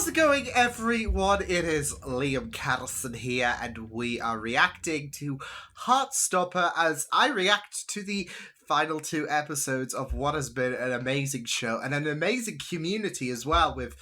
How's it going, everyone? It is Liam Catterson here, and we are reacting to Heartstopper as I react to the final 2 episodes of what has been an amazing show and an amazing community as well, with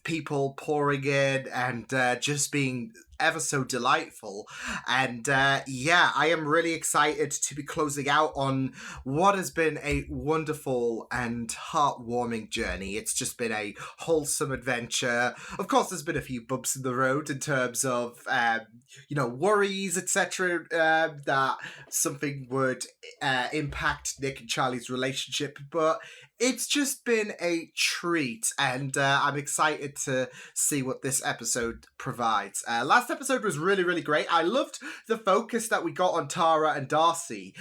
people pouring in and just being ever so delightful. And yeah, I am really excited to be closing out on what has been a wonderful and heartwarming journey. It's just been a wholesome adventure. Of course, there's been a few bumps in the road in terms of worries, etc., that something would impact Nick and Charlie's relationship, but it's just been a treat, and I'm excited to see what this episode provides. Last episode was really, really great. I loved the focus that we got on Tara and Darcy.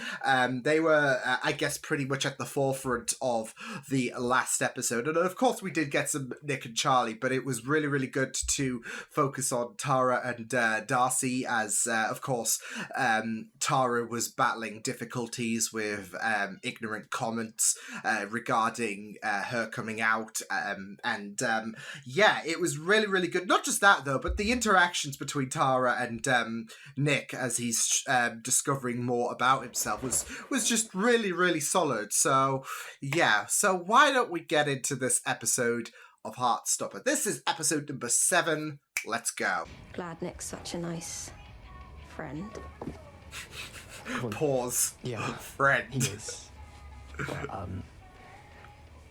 They were, I guess, pretty much at the forefront of the last episode, and of course we did get some Nick and Charlie, but it was really, really good to focus on Tara and Darcy, as of course Tara was battling difficulties with ignorant comments regarding her coming out, and yeah, it was really, really good. Not just that though, but the interactions between Tara and Nick as he's discovering more about himself was just really, really solid. So yeah, so why don't we get into this episode of Heartstopper? This is episode number 7. Let's go. Glad Nick's such a nice friend. Pause. Yeah, friend. he is. But,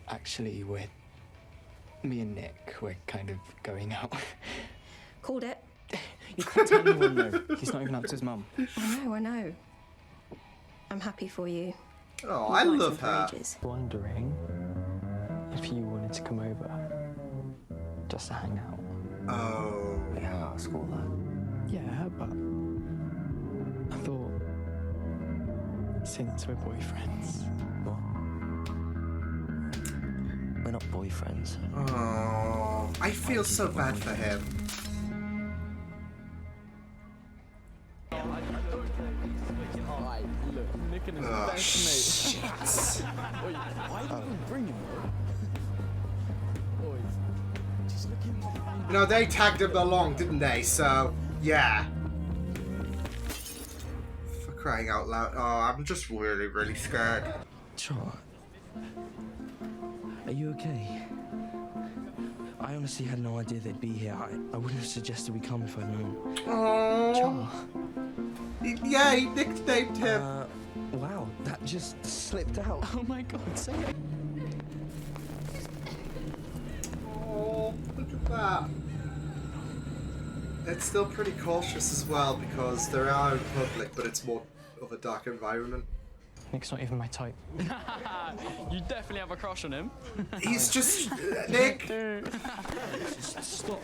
actually, me and Nick, we're kind of going out. Called it. You can't tell anyone though. He's not even up to his mum. I know. I'm happy for you. Oh, I love her. Wondering if you wanted to come over just to hang out. Oh. Yeah, ask all that. Yeah, but I thought, since we're boyfriends. What? We're not boyfriends. Oh, I feel so bad for him. Oh, shit. You know, they tagged him along, didn't they? So, yeah. For crying out loud. Oh, I'm just really, really scared. Char, are you okay? I honestly had no idea they'd be here. I wouldn't have suggested we come if I'd known. Oh. Char. Yeah, he nicknamed him. Wow, that just slipped out. Oh my god, say it. Oh, look at that. It's still pretty cautious as well because they are in public, but it's more of a dark environment. Nick's not even my type. You definitely have a crush on him. He's just... Nick! Stop.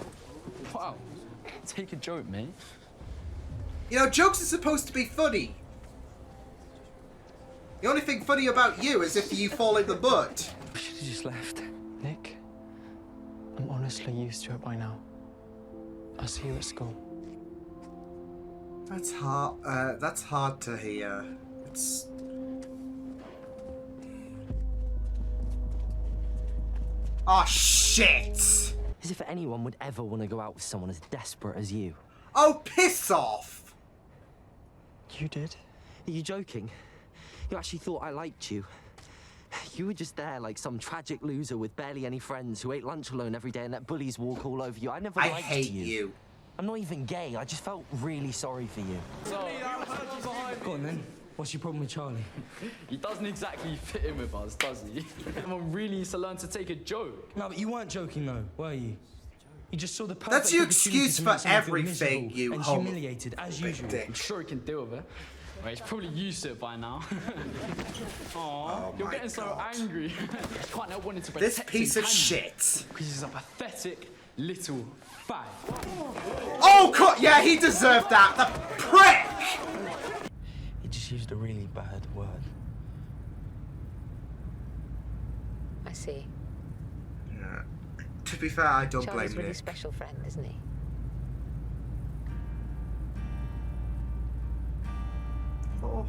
Wow. Take a joke, mate. You know, jokes are supposed to be funny. The only thing funny about you is if you fall in the mud. We should have just left. Nick, I'm honestly used to it by now. I'll see you at school. That's hard to hear. It's... Oh, shit! As if anyone would ever want to go out with someone as desperate as you. Oh, piss off! You did? Are you joking? You actually thought I liked you? You were just there like some tragic loser with barely any friends who ate lunch alone every day and let bullies walk all over you. I never liked you. I hate you. I'm not even gay. I just felt really sorry for you. Go on then. What's your problem with Charlie? He doesn't exactly fit in with us, does he? Everyone really needs to learn to take a joke. No, but you weren't joking though, were you? You just saw the perfect That's your opportunity excuse to for make someone feel everything, miserable you and homo. humiliated as usual. Dick. I'm sure he can deal with it. Well, he's probably used to it by now. Aww, you're getting so angry. Can't help wanting to protect This piece him, of can you? shit. Because he's a pathetic little fag. Oh, yeah, he deserved that. The prick! He just used a really bad word. I see. Yeah. To be fair, I don't Charlie's blame really Nick. special friend, isn't he? Oh.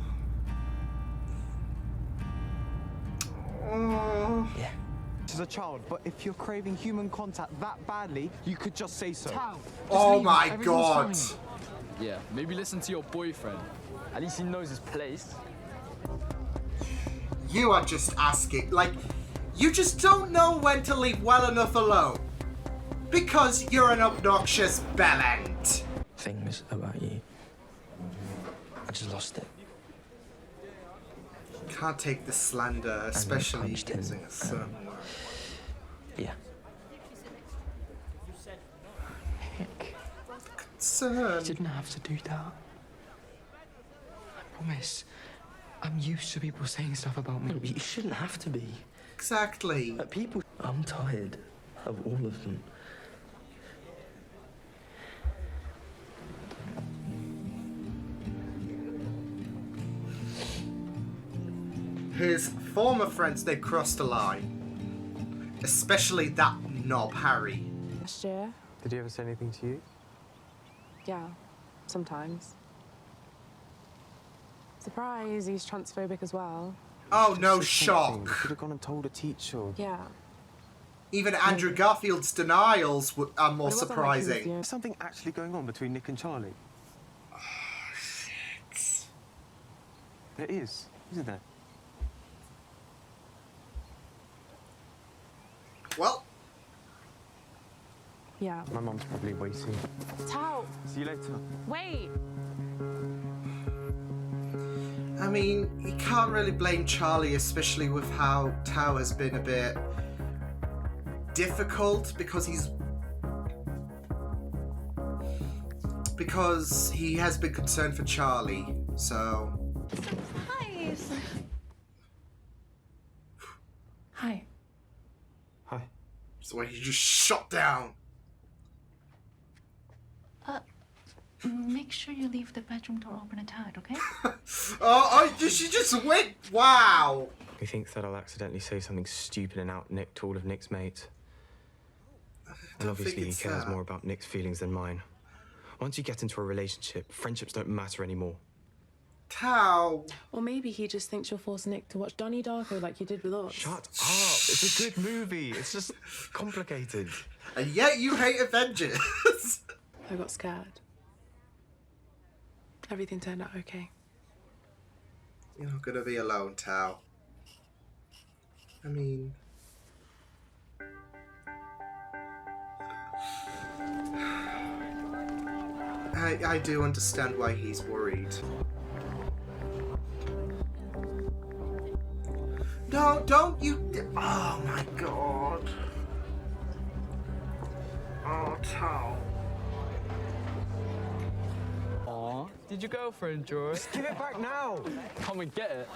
Oh. Yeah. as a child, but if you're craving human contact that badly, you could just say so. Oh my god. Yeah, maybe listen to your boyfriend. At least he knows his place. You are just asking, like, you just don't know when to leave well enough alone. Because you're an obnoxious bellend. Things about you. I just lost it. Can't take the slander, especially punched him, using a son. Yeah. Nick, Concern. you didn't have to do that. I promise. I'm used to people saying stuff about me. No, but you shouldn't have to be. Exactly. People... I'm tired of all of them. His former friends, they crossed a line. Especially that knob, Harry. Last year? Did he ever say anything to you? Yeah, sometimes. Surprise, he's transphobic as well. Oh, no You shock. could have gone and told a teacher. Yeah. Even Andrew Garfield's denials are more But it wasn't like he was surprising. Is something actually going on between Nick and Charlie? Oh, shit. There is, isn't there? Well, Yeah. My mum's probably waiting. Tao, See you later. wait! I mean, you can't really blame Charlie, especially with how Tao has been a bit difficult because he has been concerned for Charlie, so... Surprise! Hi. Hi. It's the way he just shot down. Make sure you leave the bedroom door open a tad, okay? She just went. Wow. He thinks that I'll accidentally say something stupid and out Nick to all of Nick's mates. And obviously he cares more about Nick's feelings than mine. Once you get into a relationship, friendships don't matter anymore. Tao. Or maybe he just thinks you'll force Nick to watch Donnie Darko like you did with us. Shut up! It's a good movie. It's just complicated. And yet you hate Avengers. I got scared. Everything turned out okay. You're not gonna be alone, Tao. I mean... I do understand why he's worried. No, don't you... Oh my god. Oh, Tao. Aw, did your girlfriend draw it? Give it back now! Come and get it.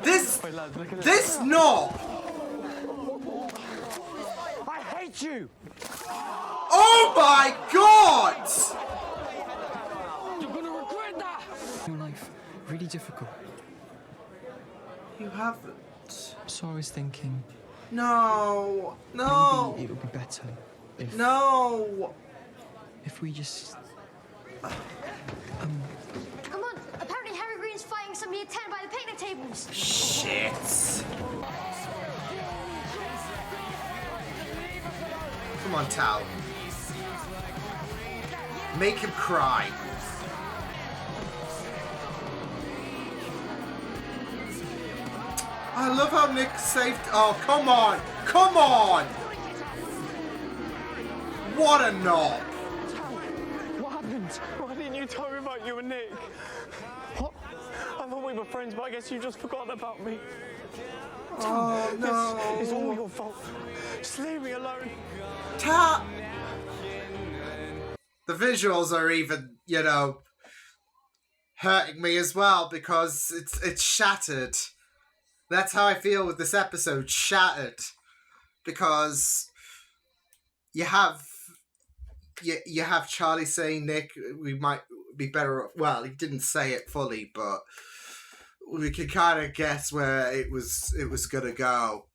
This Wait, knob! I hate you! Oh my god! You're gonna regret that! Your life, really difficult. You haven't. So I was thinking, No. No. maybe it would be better if... No. If we just... Come on, apparently Harry Green's fighting some year 10 by the picnic tables. Shit. Come on, Tao. Make him cry. I love how Nick saved... Oh, come on. Come on. What a knob. What happened? Why didn't you tell me about you and Nick? What? I thought we were friends, but I guess you just forgot about me. Oh, no. It's all your fault. Just leave me alone. Tao. The visuals are even, you know, hurting me as well because it's shattered. That's how I feel with this episode, shattered. Because you have Charlie saying, Nick, we might be better. Well, he didn't say it fully, but we can kind of guess where it was gonna go.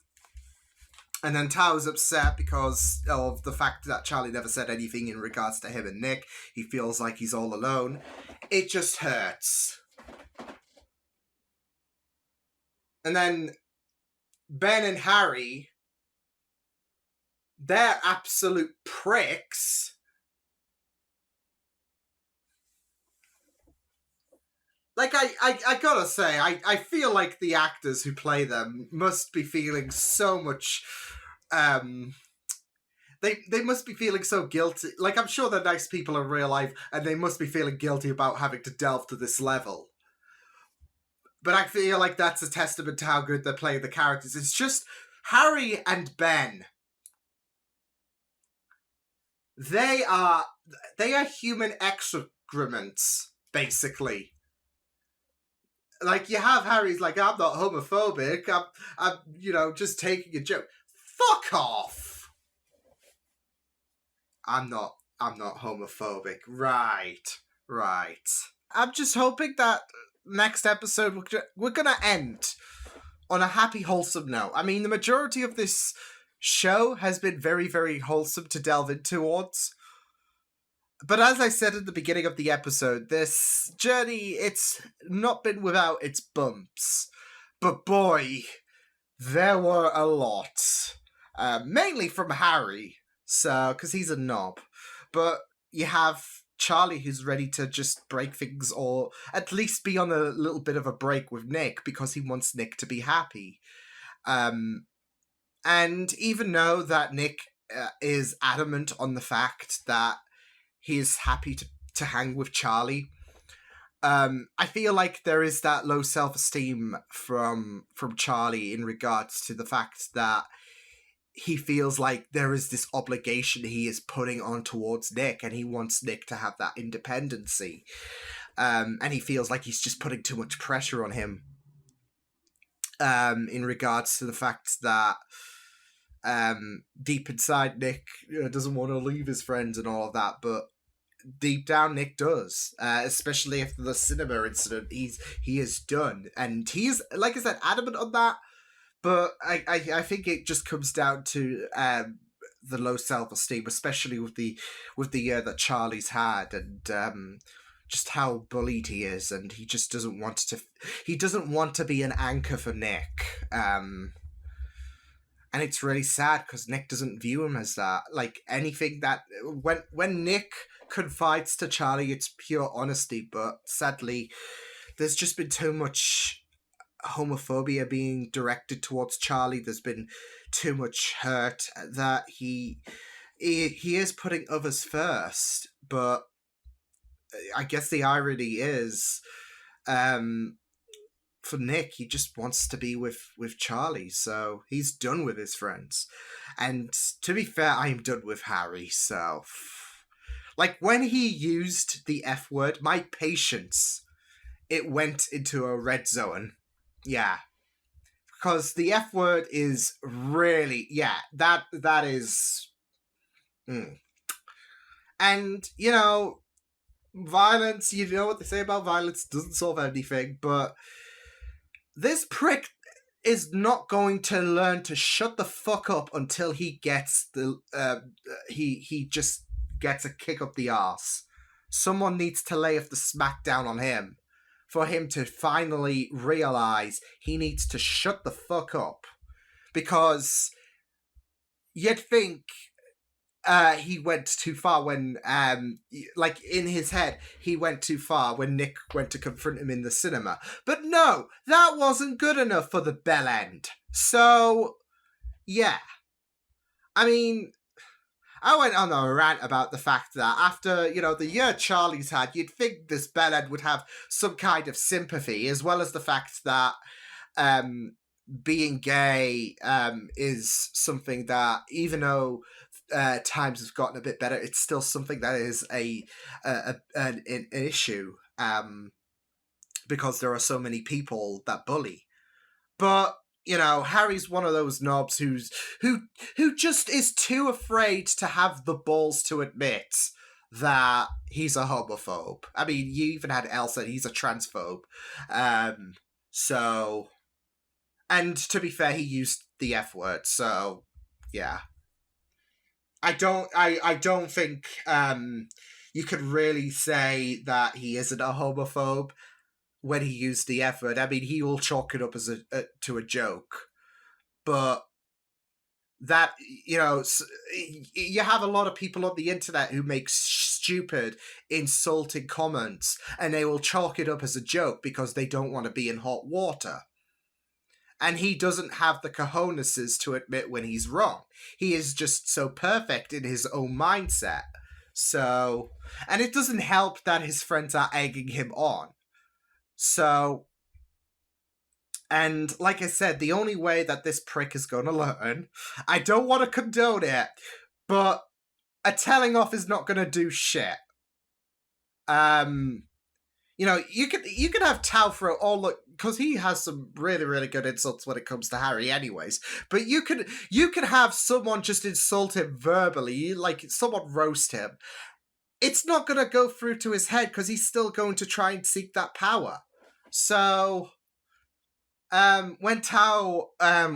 And then Tao's upset because of the fact that Charlie never said anything in regards to him and Nick. He feels like he's all alone. It just hurts. And then Ben and Harry they're absolute pricks. Like, I gotta say, I feel like the actors who play them must be feeling so much, they must be feeling so guilty. Like, I'm sure they're nice people in real life, and they must be feeling guilty about having to delve to this level. But I feel like that's a testament to how good they're playing the characters. It's just Harry and Ben. They are human excrements, basically. Like, you have Harry's like, I'm not homophobic, I'm just taking a joke. Fuck off! I'm not homophobic. Right. I'm just hoping that next episode we're gonna end on a happy, wholesome note. I mean, the majority of this show has been very, very wholesome to delve in towards. But as I said at the beginning of the episode, this journey, it's not been without its bumps. But boy, there were a lot. Mainly from Harry, because he's a knob. But you have Charlie, who's ready to just break things, or at least be on a little bit of a break with Nick, because he wants Nick to be happy. And even though that Nick is adamant on the fact that he is happy to hang with Charlie, I feel like there is that low self-esteem from Charlie in regards to the fact that he feels like there is this obligation he is putting on towards Nick, and he wants Nick to have that independency. And he feels like he's just putting too much pressure on him in regards to the fact that deep inside Nick doesn't want to leave his friends and all of that, but deep down Nick does, especially after the cinema incident. He is done, and he's, like I said, adamant on that. But I think it just comes down to the low self-esteem, especially with the year that Charlie's had, and just how bullied he is, and he just doesn't want to be an anchor for Nick. And it's really sad because Nick doesn't view him as that. Like, anything that when Nick confides to Charlie, it's pure honesty, but sadly there's just been too much homophobia being directed towards Charlie. There's been too much hurt that he is putting others first. But I guess the irony is, for Nick, he just wants to be with Charlie, so he's done with his friends. And to be fair, I am done with Harry, so like, when he used the F word, my patience, it went into a red zone. Yeah. Because the F word is really, that is... And, violence, you know what they say about violence, doesn't solve anything, but this prick is not going to learn to shut the fuck up until he gets he just gets a kick up the arse. Someone needs to lay off the smackdown on him for him to finally realize he needs to shut the fuck up. Because you'd think he went too far when, like, in his head, he went too far when Nick went to confront him in the cinema. But no, that wasn't good enough for the bell end. So, yeah. I mean, I went on a rant about the fact that after, the year Charlie's had, you'd think this bellend would have some kind of sympathy, as well as the fact that being gay is something that, even though times have gotten a bit better, it's still something that is an issue, because there are so many people that bully. But Harry's one of those knobs who just is too afraid to have the balls to admit that he's a homophobe. I mean, you even had Elsa, he's a transphobe. So, and to be fair, he used the F word, so yeah. I don't think you could really say that he isn't a homophobe when he used the F word. I mean, he will chalk it up as to a joke, but that, you know, you have a lot of people on the internet who make stupid, insulting comments, and they will chalk it up as a joke because they don't want to be in hot water. And he doesn't have the cojones to admit when he's wrong. He is just so perfect in his own mindset. So, and it doesn't help that his friends are egging him on. So, and like I said, the only way that this prick is going to learn, I don't want to condone it, but a telling off is not going to do shit. You know, you could have Tao throw all look, because he has some really, really good insults when it comes to Harry anyways, but you could have someone just insult him verbally, like someone roast him. It's not going to go through to his head because he's still going to try and seek that power. So, when Tao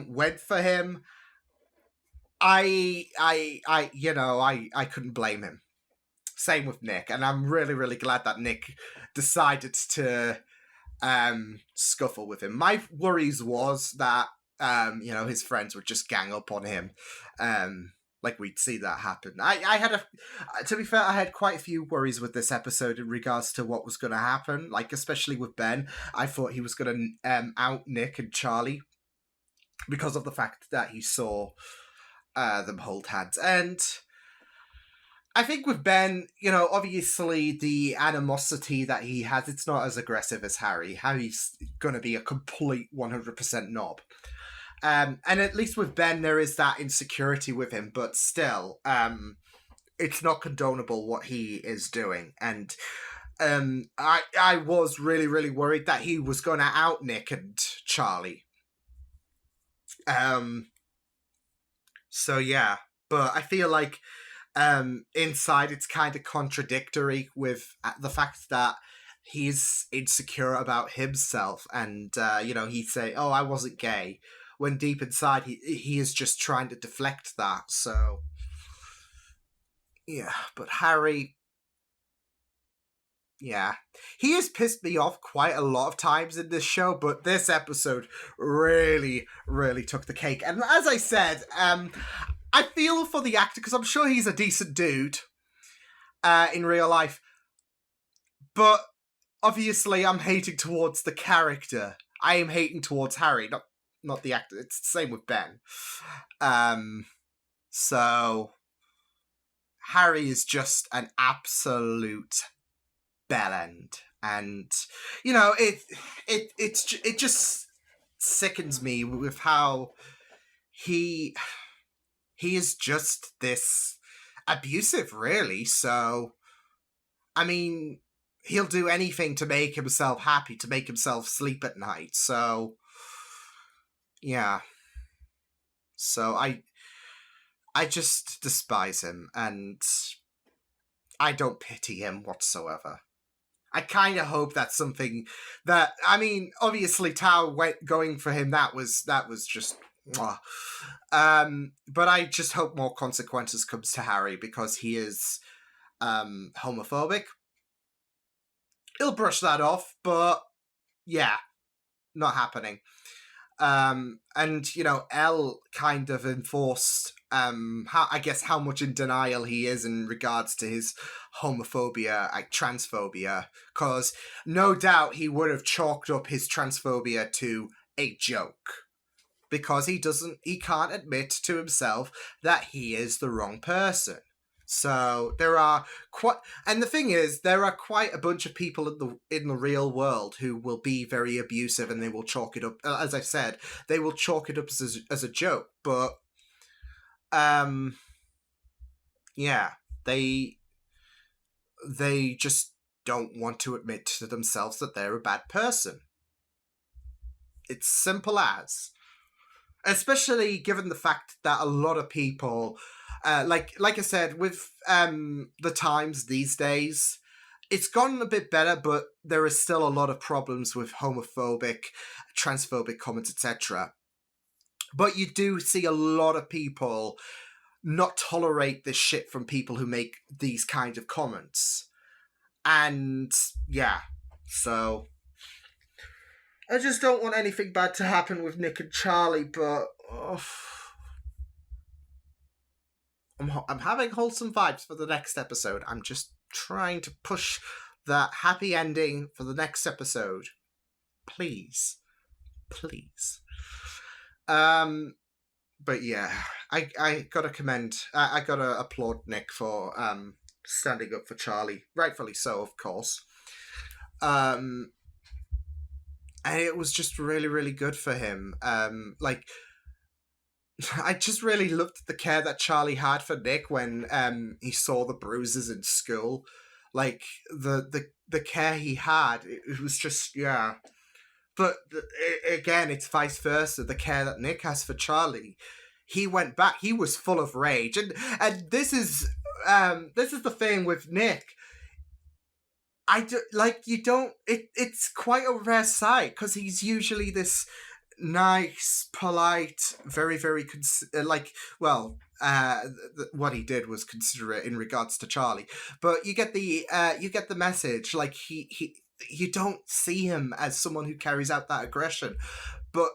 went for him, I couldn't blame him. Same with Nick, and I'm really, really glad that Nick decided to scuffle with him. My worries was that his friends would just gang up on him, like we'd see that happen. To be fair, I had quite a few worries with this episode in regards to what was going to happen, like especially with Ben. I thought he was going to out Nick and Charlie because of the fact that he saw them hold hands. And I think with Ben, you know, obviously the animosity that he has, it's not as aggressive as Harry. Harry's going to be a complete 100% knob. And at least with Ben, there is that insecurity with him, but still, it's not condonable what he is doing. And I was really, really worried that he was going to out Nick and Charlie. So yeah, but I feel like inside it's kind of contradictory with the fact that he's insecure about himself, and he'd say, "Oh, I wasn't gay," when deep inside he is just trying to deflect that. So yeah, but Harry, yeah, he has pissed me off quite a lot of times in this show, but this episode really, really took the cake. And as I said, I feel for the actor because I'm sure he's a decent dude in real life. But obviously I'm hating towards the character. I am hating towards Harry, not the actor. It's the same with Ben. So Harry is just an absolute bellend. And, you know, it just sickens me with how he is just this abusive, really. So, I mean, he'll do anything to make himself happy, to make himself sleep at night. So, yeah. So I just despise him, and I don't pity him whatsoever. I kind of hope that's something that, I mean, obviously Tao going for him, that was just mwah. But I just hope more consequences comes to Harry because he is homophobic. He'll brush that off, but yeah, not happening. And you know, Elle kind of enforced how much in denial he is in regards to his homophobia, like transphobia, because no doubt he would have chalked up his transphobia to a joke. Because he can't admit to himself that he is the wrong person. So there are and the thing is, there are quite a bunch of people in the real world who will be very abusive, and they will chalk it up, as I said, they will chalk it up as a joke. But yeah, they just don't want to admit to themselves that they're a bad person. It's simple as. Especially given the fact that a lot of people, like I said, with the times these days, it's gotten a bit better, but there is still a lot of problems with homophobic, transphobic comments, etc. But you do see a lot of people not tolerate this shit from people who make these kind of comments. And yeah, so I just don't want anything bad to happen with Nick and Charlie, but I'm having wholesome vibes for the next episode. I'm just trying to push that happy ending for the next episode. Please. But yeah, I gotta commend, I gotta applaud Nick for standing up for Charlie, rightfully so, of course. And it was just really, really good for him. Like, I just really loved the care that Charlie had for Nick when he saw the bruises in school. Like, the care he had, it was just, yeah. But again, it's vice versa. The care that Nick has for Charlie, he went back. He was full of rage, and this is the thing with Nick. It's quite a rare sight because he's usually this nice, polite, very, very what he did was considerate in regards to Charlie. But you get the message. Like you don't see him as someone who carries out that aggression. But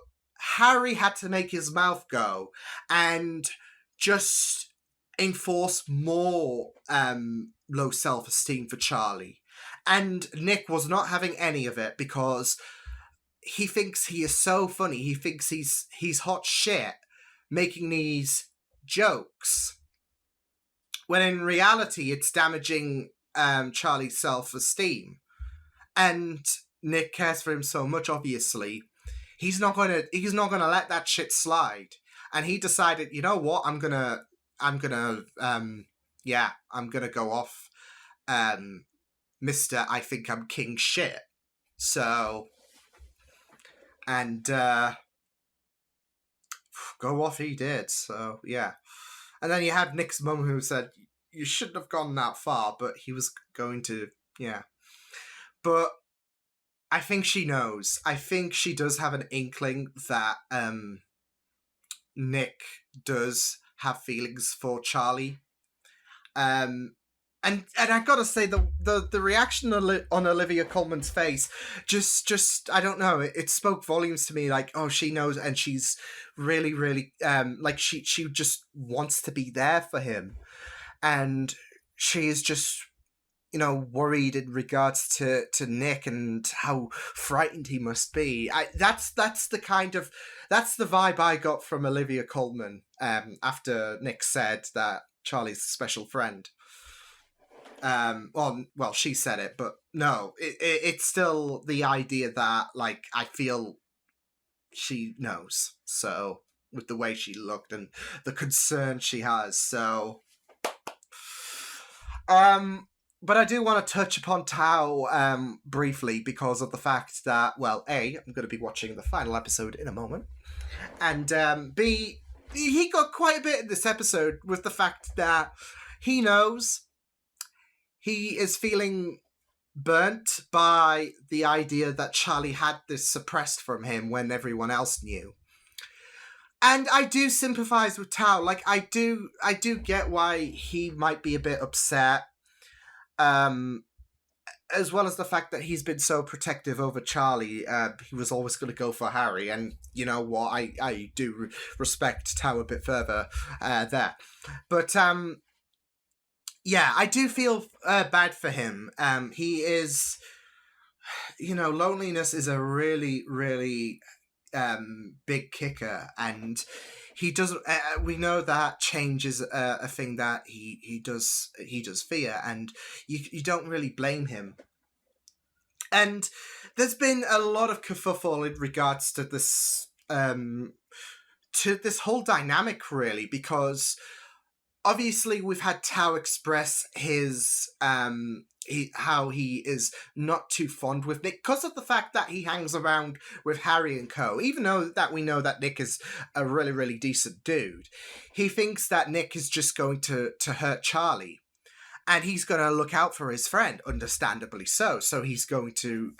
Harry had to make his mouth go and just enforce more low self-esteem for Charlie. And Nick was not having any of it because he thinks he is so funny. He thinks he's hot shit making these jokes. When in reality, it's damaging Charlie's self-esteem. And Nick cares for him so much, obviously. He's not gonna let that shit slide. And he decided, you know what, I'm gonna go off Mr. I think I'm king shit. So, and go off he did. So, yeah. And then you had Nick's mum who said, you shouldn't have gone that far, but he was going to, yeah. But I think she knows. I think she does have an inkling that Nick does have feelings for Charlie. And I gotta say the reaction on Olivia Colman's face just I don't know, it spoke volumes to me. Like, oh, she knows, and she's really, really like she just wants to be there for him, and she is just, you know, worried in regards to Nick and how frightened he must be. That's the vibe I got from Olivia Colman after Nick said that Charlie's a special friend. Well, she said it, but no, it's still the idea that, like, I feel she knows. So, with the way she looked and the concern she has, so. But I do want to touch upon Tao briefly because of the fact that, well, A, I'm going to be watching the final episode in a moment, and B, he got quite a bit in this episode with the fact that he knows he is feeling burnt by the idea that Charlie had this suppressed from him when everyone else knew. And I do sympathize with Tao. Like, I do get why he might be a bit upset. As well as the fact that he's been so protective over Charlie. He was always going to go for Harry, and you know what, I do respect Tao a bit further there. But yeah, I do feel bad for him. He is, you know, loneliness is a really, really big kicker, and he doesn't. We know that change is a thing that he does fear, and you don't really blame him. And there's been a lot of kerfuffle in regards to this whole dynamic, really, because obviously we've had Tao express his how he is not too fond with Nick because of the fact that he hangs around with Harry and co. Even though that we know that Nick is a really, really decent dude, he thinks that Nick is just going to hurt Charlie, and he's going to look out for his friend, understandably so. So he's going to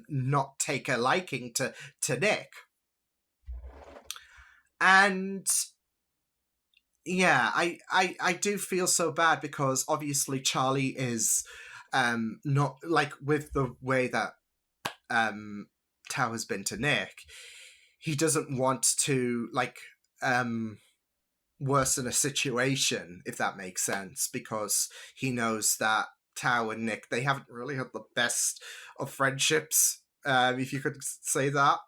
not take a liking to Nick. And yeah, I do feel so bad because obviously Charlie is not, like, with the way that Tao has been to Nick, he doesn't want to, like, worsen a situation, if that makes sense, because he knows that Tao and Nick, they haven't really had the best of friendships, if you could say that.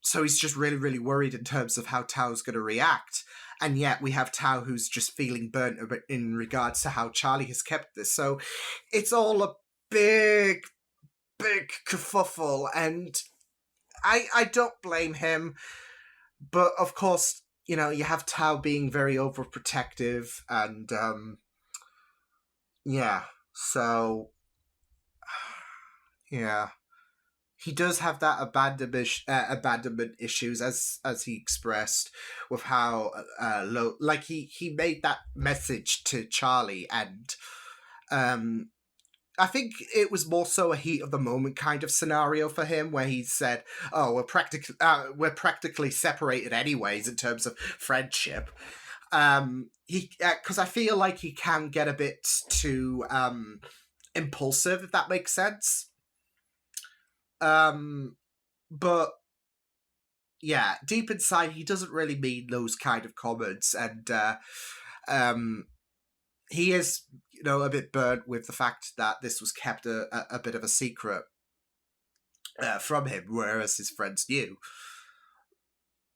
So he's just really, really worried in terms of how Tao's going to react. And yet we have Tao who's just feeling burnt a bit in regards to how Charlie has kept this. So it's all a big, big kerfuffle. And I don't blame him. But of course, you know, you have Tao being very overprotective. And yeah, so yeah. He does have that abandonment issues, as he expressed, with how low. Like he made that message to Charlie, and I think it was more so a heat of the moment kind of scenario for him, where he said, "Oh, we're practically separated anyways in terms of friendship." Because I feel like he can get a bit too impulsive, if that makes sense. But yeah, deep inside he doesn't really mean those kind of comments, and he is, you know, a bit burnt with the fact that this was kept a bit of a secret from him, whereas his friends knew.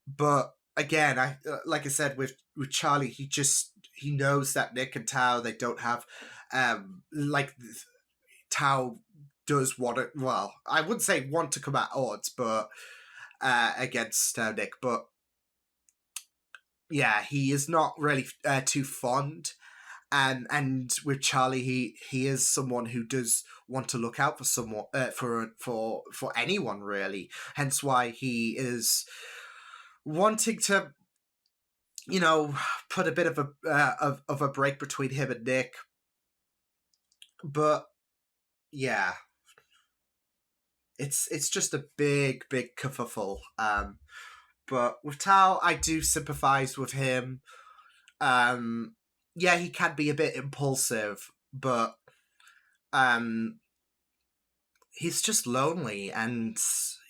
But again, like I said, with Charlie, he knows that Nick and Tao, they don't have like Tao does want to, well, I wouldn't say want to come at odds, but against Nick, but yeah, he is not really too fond, and with Charlie, he is someone who does want to look out for someone, for anyone really. Hence why he is wanting to, you know, put a bit of a break between him and Nick, but yeah. It's just a big, big kerfuffle. But with Tao, I do sympathise with him. Yeah, he can be a bit impulsive, but he's just lonely, and,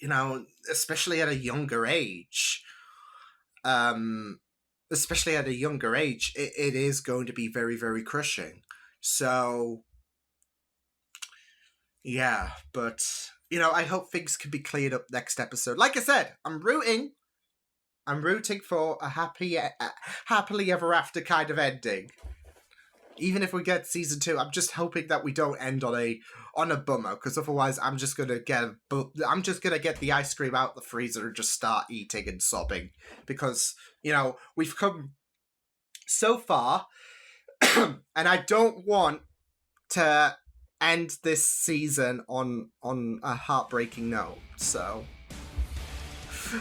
you know, especially at a younger age. Especially at a younger age, it is going to be very, very crushing. So yeah, but, you know, I hope things can be cleared up next episode. Like I said, I'm rooting for a happily ever after kind of ending. Even if we get season 2, I'm just hoping that we don't end on a bummer, because otherwise I'm just gonna get the ice cream out the freezer and just start eating and sobbing, because, you know, we've come so far, and I don't want to end this season on a heartbreaking note. So,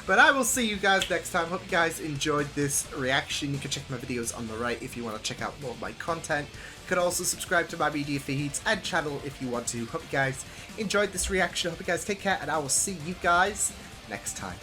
but I will see you guys next time. Hope you guys enjoyed this reaction. You can check my videos on the right if you want to check out more of my content. You can also subscribe to my media feeds and channel if you want to. Hope you guys enjoyed this reaction. Hope you guys take care, and I will see you guys next time.